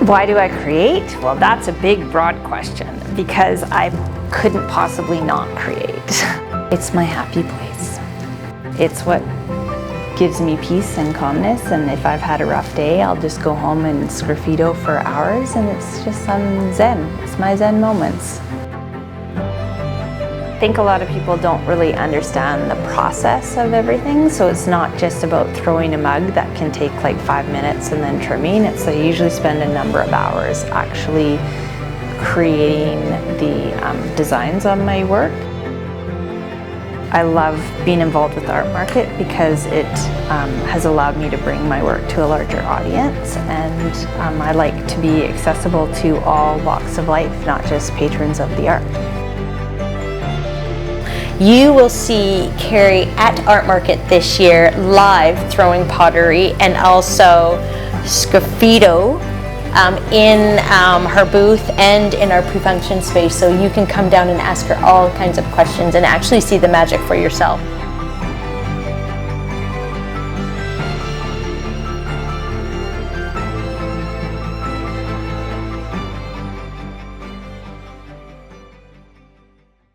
Why do I create? Well, that's a big, broad question because I couldn't possibly not create. It's my happy place. It's what gives me peace and calmness, and if I've had a rough day, I'll just go home and sgraffito for hours, and it's just some zen. It's my zen moments. I think a lot of people don't really understand the process of everything, so it's not just about throwing a mug that can take like 5 minutes and then trimming. It's I usually spend a number of hours actually creating the designs on my work. I love being involved with the art market because it has allowed me to bring my work to a larger audience, and I like to be accessible to all walks of life, not just patrons of the art. You will see Kerry at Art Market this year live throwing pottery and also sgraffito in her booth and in our pre-function space, so you can come down and ask her all kinds of questions and actually see the magic for yourself.